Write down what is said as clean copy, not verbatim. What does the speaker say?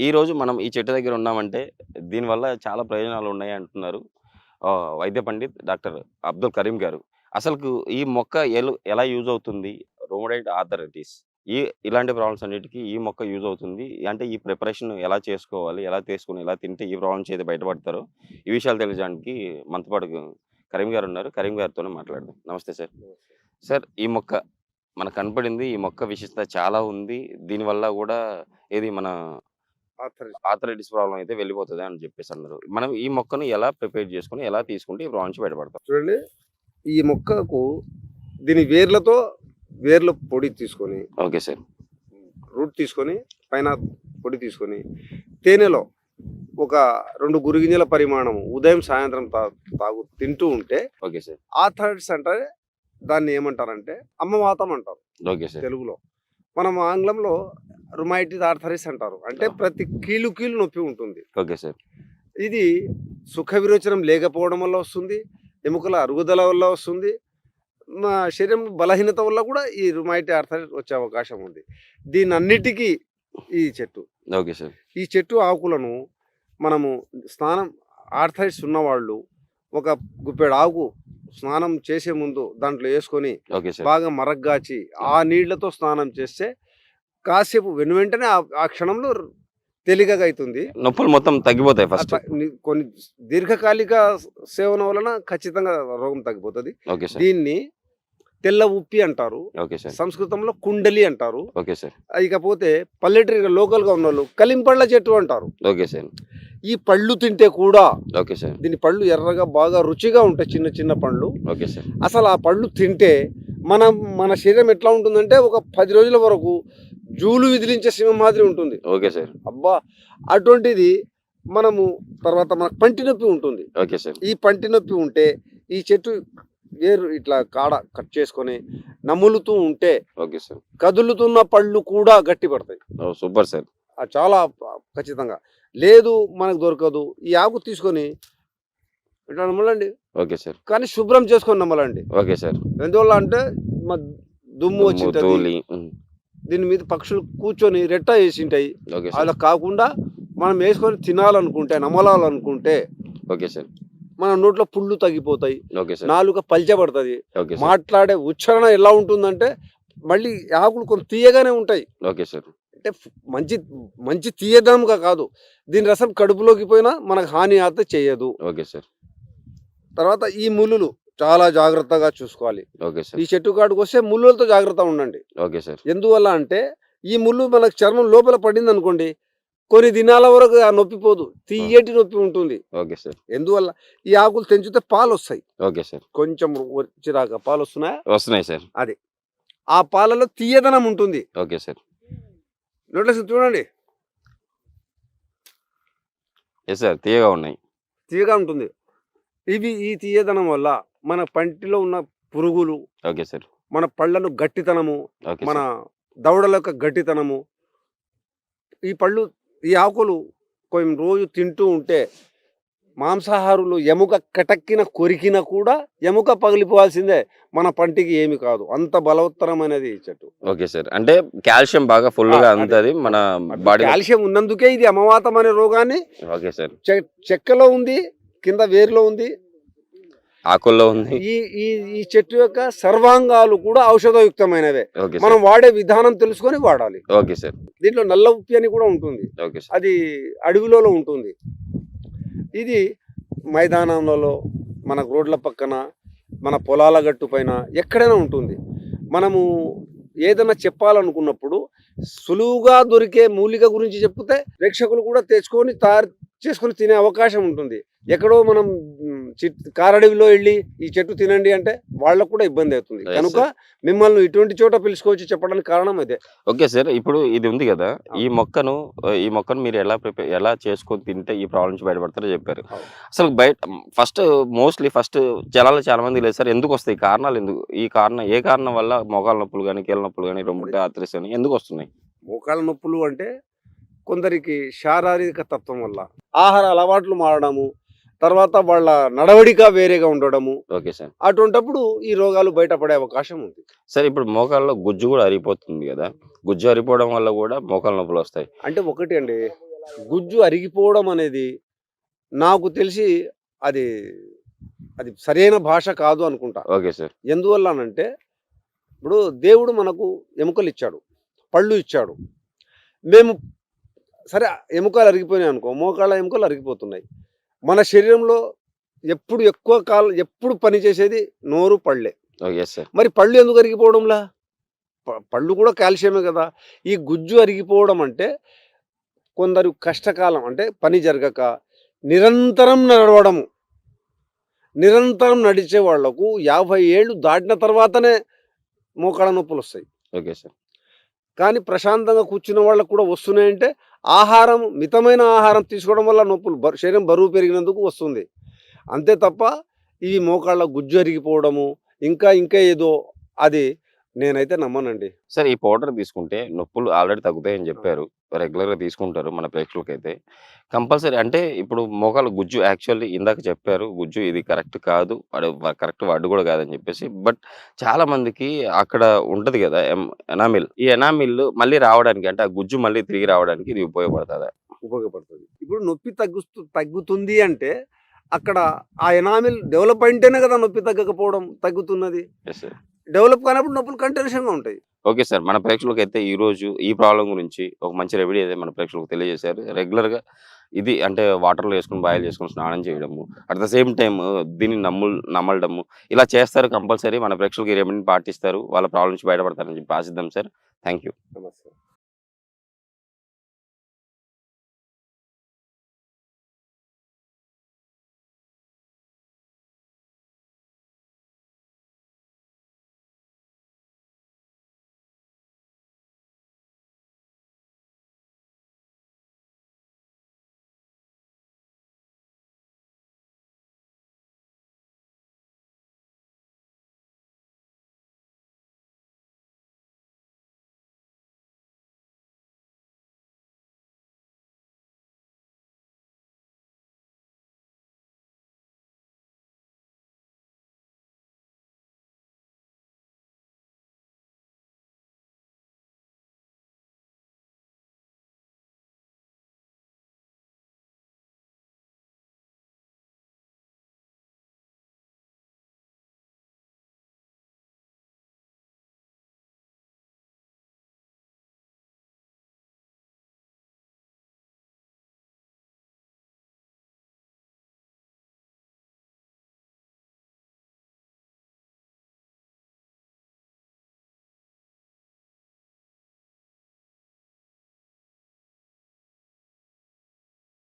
ఈరోజు మనం ఈ చెట్టు దగ్గర ఉన్నామంటే దీనివల్ల చాలా ప్రయోజనాలు ఉన్నాయి అంటున్నారు. వైద్య పండిత్ డాక్టర్ అబ్దుల్ కరీం గారు. అసలుకు ఈ మొక్క ఎలా యూజ్ అవుతుంది? రొమటైడ్ ఆర్థరైటిస్ ఈ ఇలాంటి ప్రాబ్లమ్స్ అన్నిటికి ఈ మొక్క యూజ్ అవుతుంది. అంటే ఈ ప్రిపరేషన్ ఎలా చేసుకోవాలి? ఎలా తీసుకొని ఎలా తింటే ఈ ప్రాబ్లమ్స్ అయితే బయటపడతారో ఈ విషయాలు తెలియజేయడానికి మనతో పాటు కరీం గారు ఉన్నారు. కరీం గారితోనే మాట్లాడదాం. నమస్తే సార్. సార్ ఈ మొక్క మనకు కనపడింది. ఈ మొక్క విశిష్టత చాలా ఉంది. దీనివల్ల గూడా ఏది మన ఆర్థరైటిస్ ప్రాబ్లమ్ అయితే వెళ్ళిపోతది అని చెప్పేసి అన్నారు. మనం ఈ మొక్కను ఎలా ప్రిపేర్ చేసుకొని, ఎలా తీసుకుంటే ఈ ప్రాబ్లమ్ నుంచి బయటపడతాం? చూడండి, ఈ మొక్కకు దీని వేర్ల పొడి తీసుకొని, ఓకే సార్. రూట్ తీసుకొని, పైన పొడి తీసుకొని, తేనెలో ఒక 2 గురిగింజల పరిమాణం ఉదయం సాయంత్రం తింటూ ఉంటే ఓకే సార్. ఆర్థరైటిస్ అంటే దాన్ని ఏమంటారంటే అమ్మవాతం అంటారు ఓకే సార్. తెలుగులో. మనం ఆంగ్లంలో రుమైటిడ్ ఆర్థరైటిస్ అంటారు. అంటే ప్రతి కీలు నొప్పి ఉంటుంది. Okay sir. ఇది సుఖ విరోచనం లేకపోవడం వల్ల వస్తుంది, ఎముకల అరుగుదల వల్ల వస్తుంది, మా శరీరం బలహీనత వల్ల కూడా ఈ రుమైటిడ్ ఆర్థరైటిస్ వచ్చే అవకాశం ఉంది. దీని అన్నిటికీ ఈ చెట్టు ఓకే సార్. ఈ చెట్టు ఆకులను మనము ఆర్థరైటిస్ ఉన్నవాళ్ళు ఒక గుప్పెడు ఆకు స్నానం చేసే ముందు దాంట్లో వేసుకొని బాగా మరగ్గాచి ఆ నీళ్లతో స్నానం చేస్తే కాసేపు వెంటనే ఆ క్షణంలో తేలికగా అవుతుంది. నొప్పులు మొత్తం తగ్గిపోతాయి. ఫస్ట్ కొన్ని దీర్ఘకాలిక సేవన వలన ఖచ్చితంగా రోగం తగ్గిపోతుంది. దీన్ని తెల్ల ఉప్పి అంటారు, సంస్కృతంలో కుండలి అంటారు. ఇకపోతే పల్లెటూరి లోకల్ గా ఉన్న వాళ్ళు కలింపళ్ళ చెట్టు అంటారు. ఈ పళ్ళు తింటే కూడా దీని పళ్ళు ఎర్రగా బాగా రుచిగా ఉంటాయి, చిన్న చిన్న పండ్లు. అసలు ఆ పళ్ళు తింటే మన శరీరం ఎట్లా ఉంటుందంటే ఒక 10 రోజుల వరకు జూలు విదిలించే సింహం మాదిరి ఉంటుంది. అబ్బా, అటువంటిది మనము తర్వాత మనకు పంటి నొప్పి ఉంటుంది. ఈ పంటి నొప్పి ఉంటే ఈ చెట్టు వేరు ఇట్లా కాడ కట్ చేసుకొని నములుతూ ఉంటే కదులుతున్న పళ్ళు కూడా గట్టి పడతాయి. Super sir. చాలా ఖచ్చితంగా. లేదు మనకు దొరకదు, ఈ ఆకు తీసుకొని ఇట్లా నమ్మలండి. కానీ శుభ్రం చేసుకొని నమ్మలండి. ఎందువల్ల అంటే దుమ్ము వచ్చింది, దీని మీద పక్షులు కూర్చొని రెట్ట వేసింటాయి. అలా కాకుండా మనం వేసుకొని తినాలనుకుంటే, నమలాలనుకుంటే మన నోట్లో పుళ్ళు తగ్గిపోతాయి, నాలుక పల్చబడుతుంది, మాట్లాడే ఉచ్చారణ ఎలా ఉంటుందంటే మళ్ళీ ఆకులు కొంచెం తీయగానే ఉంటాయి. అంటే మంచి తీయదనంగా కాదు, దీని రసం కడుపులోకి పోయినా మనకు హాని అయితే చేయదు. తర్వాత ఈ ముళ్ళులు చాలా జాగ్రత్తగా చూసుకోవాలి. ఈ చెట్టు కాడుకు వస్తే ముళ్ళులతో జాగ్రత్త ఉండండి. ఎందువల్ల అంటే ఈ ముళ్ళు మనకు చర్మం లోపల పడింది అనుకోండి, కొన్ని దినాల వరకు ఆ నొప్పి పోదు, తీయటి నొప్పి ఉంటుంది. ఎందువల్ల ఈ ఆకులు తెంచితే పాలు వస్తాయి. కొంచెం చిరాక పాలు వస్తున్నాయి సార్. అది ఆ పాలలో తీయదనం ఉంటుంది. నోట్ల చూడండి, తీయగా ఉంటుంది. ఈ తీయదనం వల్ల మన పంటిలో ఉన్న పురుగులు, మన పళ్ళను గట్టితనము, మన దవడల యొక్క గట్టితనము, ఈ ఆకులు కొంచెం రోజు తింటూ ఉంటే మాంసాహారులు ఎముక కటక్కిన కొరికిన కూడా ఎముక పగిలిపోవాల్సిందే, మన పంటికి ఏమి కాదు. అంత బలవత్తరమైనది ఈ చెట్టు. అంటే కాల్షియం బాగా ఫుల్ గా అందుతుంది మన బాడీ. కాల్షియం ఉన్నందుకే ఇది అమవాతం అనే రోగాన్ని చెక్కలో ఉంది, కింద వేరులో ఉంది, ఆకుల్లో ఉంది. ఈ చెట్టు యొక్క సర్వాంగాలు కూడా ఔషధయుక్తమైనవే. మనం వాడే విధానం తెలుసుకొని వాడాలి. దీంట్లో నల్ల ఉప్పి అని కూడా ఉంటుంది, అది అడవిలో ఉంటుంది. ఇది మైదానంలో, మన రోడ్ల పక్కన, మన పొలాల గట్టు పైన ఎక్కడైనా ఉంటుంది. మనము ఏదైనా చెప్పాలనుకున్నప్పుడు సులువుగా దొరికే మూలిక గురించి చెప్తే ప్రేక్షకులు కూడా తెచ్చుకొని తయారు చేసుకొని తినే అవకాశం ఉంటుంది. ఎక్కడో మనం కారడవిలో వెళ్ళి ఈ చెట్టు తినండి అంటే వాళ్ళకు కూడా ఇబ్బంది అవుతుంది. కనుక మిమ్మల్ని ఇటువంటి చోట పిలుచుకోవచ్చు చెప్పడానికి కారణం అదే. Okay sir. ఇప్పుడు ఇది ఉంది కదా, ఈ మొక్కను మీరు ఎలా చేసుకొని తింటే ఈ ప్రాబ్లం నుంచి బయటపడతారో చెప్పారు. అసలు ఫస్ట్ జనాలు చాలా మంది లేదు సార్, ఎందుకు వస్తాయి కారణాలు? ఎందుకు ఏ కారణం వల్ల మోకాళ్ళ నొప్పులు కానీ, కీళ్ళ నొప్పులు కానీ, రొమ్ముట ఆర్థరైటిస్ కానీ ఎందుకు వస్తున్నాయి? మోకాళ్ళ నొప్పులు అంటే కొందరికి శారీరక తత్వం వల్ల, ఆహార అలవాట్లు మారడము, తర్వాత వాళ్ళ నడవడిక వేరేగా ఉండడము, అటువంటిప్పుడు ఈ రోగాలు బయటపడే అవకాశం ఉంది. సరే, ఇప్పుడు మోకాళ్ళలో గుజ్జు కూడా అరిగిపోతుంది కదా, గుజ్జు అరిగిపోవడం వల్ల కూడా మోకాళ్ళ నొప్పులు వస్తాయి అంటే ఒకటి అండి, గుజ్జు అరిగిపోవడం అనేది నాకు తెలిసి అది అది సరైన భాష కాదు అనుకుంటా. Okay sir. ఎందువల్ల అనంటే ఇప్పుడు దేవుడు మనకు ఎముకలు ఇచ్చాడు, పళ్ళు ఇచ్చాడు. మేము సరే ఎముకలు అరిగిపోయినాయి అనుకో, మోకాళ్ళ ఎముకలు అరిగిపోతున్నాయి. మన శరీరంలో ఎక్కువ కాలం ఎప్పుడు పని చేసేది నోరు, పళ్ళే. Yes sir. మరి పళ్ళు ఎందుకు అరిగిపోవడంలా? పళ్ళు కూడా కాల్షియమే కదా. ఈ గుజ్జు అరిగిపోవడం అంటే కొందరు కష్టకాలం అంటే పని జరగక నిరంతరం నడవడము. నిరంతరం నడిచే వాళ్లకు 50 ఏళ్ళు దాటిన తర్వాతనే మోకాళ్ళ నొప్పులు వస్తాయి. Okay sir. కానీ ప్రశాంతంగా కూర్చున్న వాళ్ళకు కూడా వస్తున్నాయంటే ఆహారం, మితమైన ఆహారం తీసుకోవడం వల్ల నొప్పులు, శరీరం బరువు పెరిగినందుకు వస్తుంది. అంతే తప్ప ఈ మోకాళ్ళ గుజ్జు అరిగిపోవడము ఇంకా ఏదో అది నేనైతే నమ్మనండి. సార్, ఈ పౌడర్ తీసుకుంటే నొప్పులు ఆల్రెడీ తగ్గుతాయని చెప్పారు. రెగ్యులర్‌గా తీసుకుంటారు మన ప్రేక్షకులకైతే. కంపల్సరీ అంటే ఇప్పుడు మోకాళ్ళ గుజ్జు యాక్చువల్లీ ఇందాక చెప్పారు. గుజ్జు ఇది కరెక్ట్ కాదు. కరెక్ట్ వర్డ్ కూడా కాదని చెప్పేసి. బట్ చాలా మందికి అక్కడ ఉంటది కదా ఎనామిల్. ఈ ఎనామిల్ మళ్ళీ రావడానికి అంటే ఆ గుజ్జు మళ్ళీ తిరిగి రావడానికి ఇది ఉపయోగపడతదా? ఉపయోగపడుతుంది. ఇప్పుడు నొప్పి తగ్గుతుంది అంటే అక్కడ ఆ ఎనామిల్ డెవలప్ అయింటేనే కదా నొప్పి తగ్గకపోవడం తగ్గుతున్నది. Yes sir. డెవలప్ కానప్పుడు నొప్పులు కంటిన్యూషన్‌గా ఉంటాయి. Okay sir. మన ప్రేక్షకులకైతే ఈరోజు ఈ ప్రాబ్లమ్ గురించి ఒక మంచి రెమెడీ అయితే మన ప్రేక్షకులకు తెలియజేశారు. రెగ్యులర్‌గా ఇది అంటే వాటర్‌లో వేసుకొని బాయిల్ చేసుకొని స్నానం చేయడము, అట్ ద సేమ్ టైమ్ దీన్ని నమలడము ఇలా చేస్తారు. కంపల్సరీ మన ప్రేక్షకులు ఈ రెమెడీని పాటిస్తారు. వాళ్ళ ప్రాబ్లమ్ నుంచి బయటపడతారని చెప్పి ఆశిద్దాం సార్. Thank you. నమస్తే.